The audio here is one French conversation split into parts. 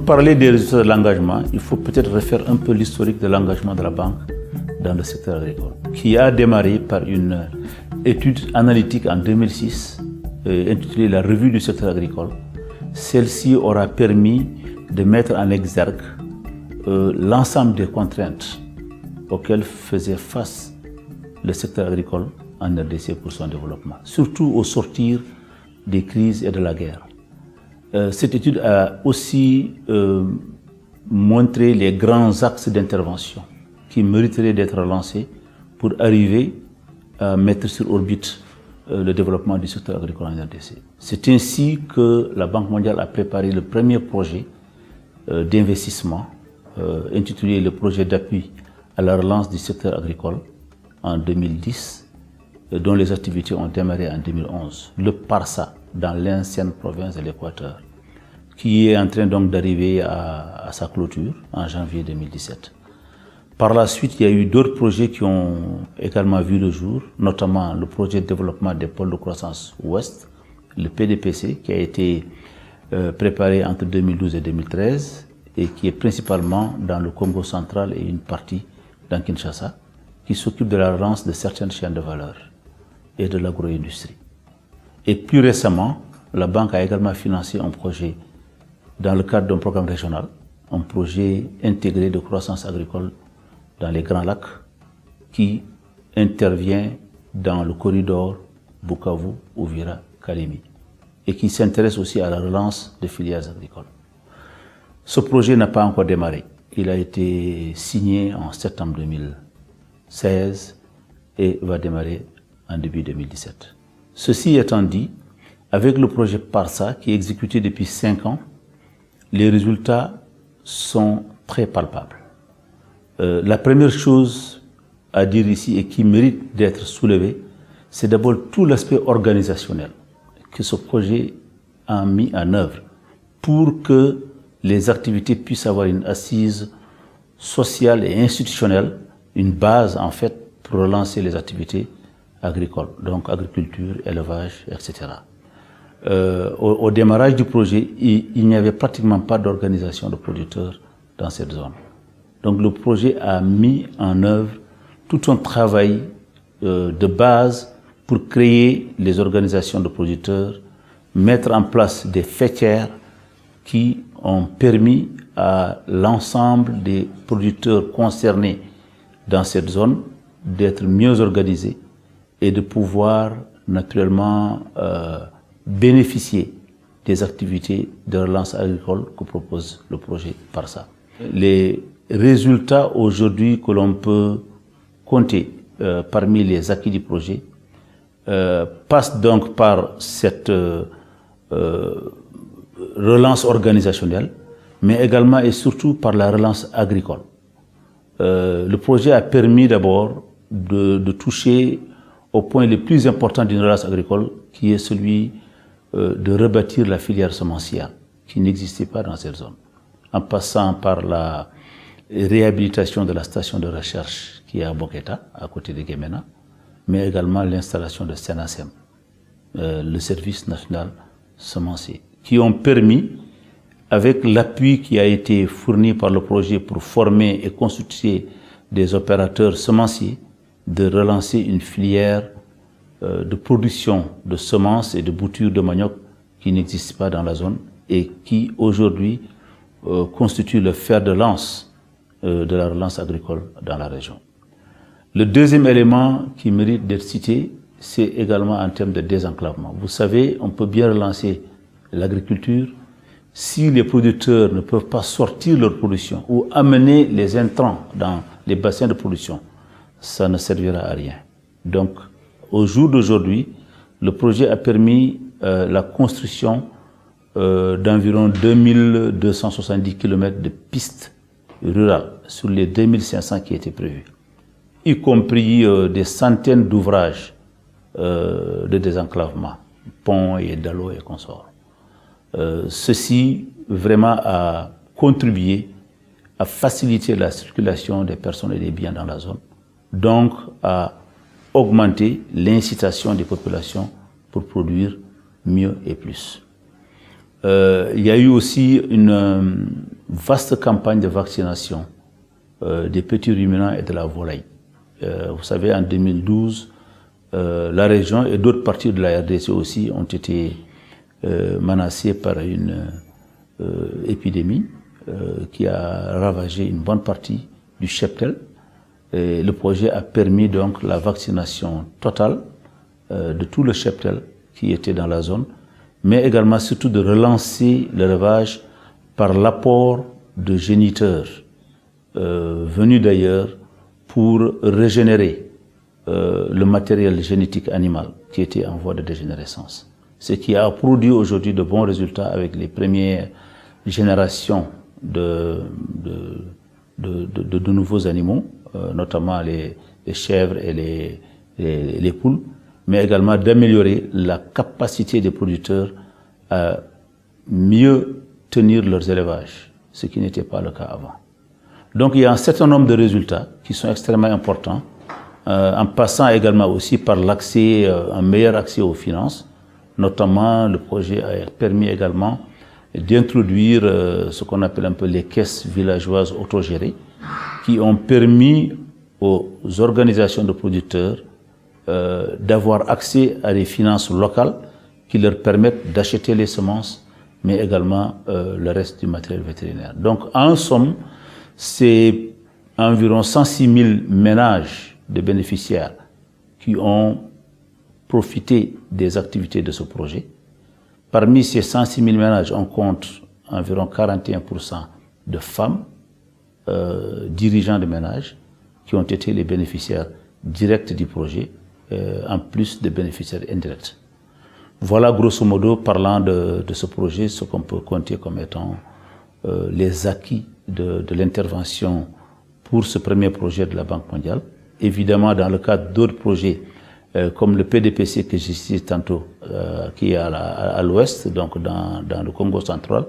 parler des résultats de l'engagement, il faut peut-être refaire un peu l'historique de l'engagement de la banque dans le secteur agricole, qui a démarré par une étude analytique en 2006, intitulée La revue du secteur agricole. Celle-ci aura permis de mettre en exergue l'ensemble des contraintes auxquelles faisait face le secteur agricole en RDC pour son développement, surtout au sortir des crises et de la guerre. Cette étude a aussi montré les grands axes d'intervention qui mériteraient d'être lancés pour arriver à mettre sur orbite le développement du secteur agricole en RDC. C'est ainsi que la Banque mondiale a préparé le premier projet d'investissement intitulé le projet d'appui à la relance du secteur agricole en 2010, dont les activités ont démarré en 2011, le PARSA, dans l'ancienne province de l'Équateur, qui est en train donc d'arriver à sa clôture en janvier 2017. Par la suite, il y a eu d'autres projets qui ont également vu le jour, notamment le projet de développement des pôles de croissance ouest, le PDPC, qui a été préparé entre 2012 et 2013 et qui est principalement dans le Congo central et une partie dans Kinshasa, qui s'occupe de la relance de certaines chaînes de valeur et de l'agro-industrie. Et plus récemment, la banque a également financé un projet dans le cadre d'un programme régional, un projet intégré de croissance agricole dans les Grands Lacs qui intervient dans le corridor Bukavu-Uvira-Kalemi et qui s'intéresse aussi à la relance des filières agricoles. Ce projet n'a pas encore démarré. Il a été signé en septembre 2016 et va démarrer en début 2017. Ceci étant dit, avec le projet PARSA qui est exécuté depuis 5 ans, les résultats sont très palpables. La première chose à dire ici et qui mérite d'être soulevée, c'est d'abord tout l'aspect organisationnel que ce projet a mis en œuvre pour que les activités puissent avoir une assise sociale et institutionnelle, une base en fait pour relancer les activités agricoles, donc agriculture, élevage, etc. Au démarrage du projet, il n'y avait pratiquement pas d'organisation de producteurs dans cette zone. Donc le projet a mis en œuvre tout un travail de base pour créer les organisations de producteurs, mettre en place des faîtières qui ont permis à l'ensemble des producteurs concernés dans cette zone d'être mieux organisés et de pouvoir naturellement bénéficier des activités de relance agricole que propose le projet PARSA. Les résultats aujourd'hui que l'on peut compter parmi les acquis du projet passent donc par cette relance organisationnelle, mais également et surtout par la relance agricole. Le projet a permis d'abord de toucher au point le plus important d'une relance agricole, qui est celui de rebâtir la filière semencière, qui n'existait pas dans cette zone, en passant par la réhabilitation de la station de recherche qui est à Boketa, à côté de Guémena, mais également l'installation de SENASEM, le service national semencier, qui ont permis, avec l'appui qui a été fourni par le projet pour former et constituer des opérateurs semenciers, de relancer une filière de production de semences et de boutures de manioc qui n'existe pas dans la zone et qui aujourd'hui constitue le fer de lance de la relance agricole dans la région. Le deuxième élément qui mérite d'être cité, c'est également en termes de désenclavement. Vous savez, on peut bien relancer l'agriculture si les producteurs ne peuvent pas sortir leur production ou amener les intrants dans les bassins de production. Ça ne servira à rien. Donc, au jour d'aujourd'hui, le projet a permis la construction d'environ 2270 km de pistes rurales sur les 2500 qui étaient prévus, y compris des centaines d'ouvrages de désenclavement, ponts et dallos et consorts. Ceci vraiment a contribué à faciliter la circulation des personnes et des biens dans la zone, donc à augmenter l'incitation des populations pour produire mieux et plus. Il y a eu aussi une vaste campagne de vaccination des petits ruminants et de la volaille. Vous savez, en 2012, la région et d'autres parties de la RDC aussi ont été menacées par une épidémie qui a ravagé une bonne partie du cheptel. Et le projet a permis donc la vaccination totale de tout le cheptel qui était dans la zone, mais également surtout de relancer l'élevage par l'apport de géniteurs venus d'ailleurs pour régénérer le matériel génétique animal qui était en voie de dégénérescence. Ce qui a produit aujourd'hui de bons résultats avec les premières générations de nouveaux animaux, notamment les chèvres et les poules, mais également d'améliorer la capacité des producteurs à mieux tenir leurs élevages, ce qui n'était pas le cas avant. Donc il y a un certain nombre de résultats qui sont extrêmement importants, en passant également aussi par l'accès, un meilleur accès aux finances. Notamment, le projet a permis également d'introduire ce qu'on appelle un peu les caisses villageoises autogérées, qui ont permis aux organisations de producteurs d'avoir accès à des finances locales qui leur permettent d'acheter les semences, mais également le reste du matériel vétérinaire. Donc, en somme, c'est environ 106 000 ménages de bénéficiaires qui ont profité des activités de ce projet. Parmi ces 106 000 ménages, on compte environ 41% de femmes dirigeants de ménages qui ont été les bénéficiaires directs du projet, en plus des bénéficiaires indirects. Voilà grosso modo, parlant de ce projet, ce qu'on peut compter comme étant les acquis de l'intervention pour ce premier projet de la Banque mondiale. Évidemment, dans le cadre d'autres projets, comme le PDPC que j'ai cité tantôt, qui est à l'ouest, donc dans le Congo central,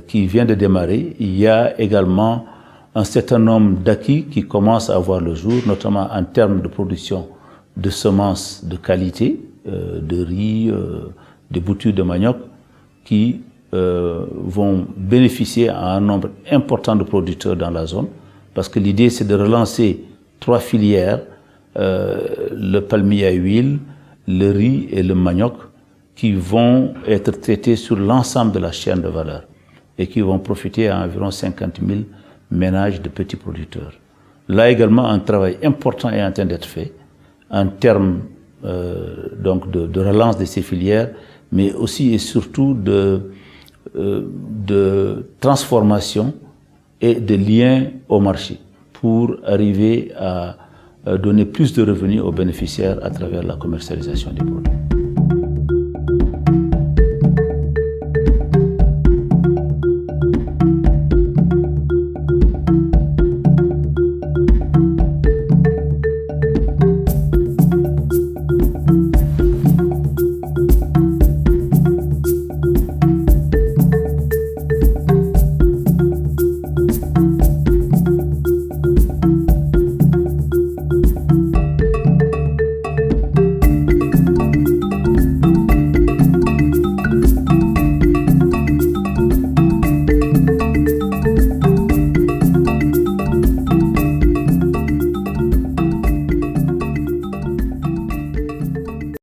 qui vient de démarrer, il y a également un certain nombre d'acquis qui commencent à voir le jour, notamment en termes de production de semences de qualité, de riz, de boutures de manioc, qui vont bénéficier à un nombre important de producteurs dans la zone, parce que l'idée c'est de relancer 3 filières, le palmier à huile, le riz et le manioc, qui vont être traités sur l'ensemble de la chaîne de valeur et qui vont profiter à environ 50 000 ménages de petits producteurs. Là également, un travail important est en train d'être fait en termes donc de relance de ces filières, mais aussi et surtout de transformation et de lien au marché pour arriver à donner plus de revenus aux bénéficiaires à travers la commercialisation des produits.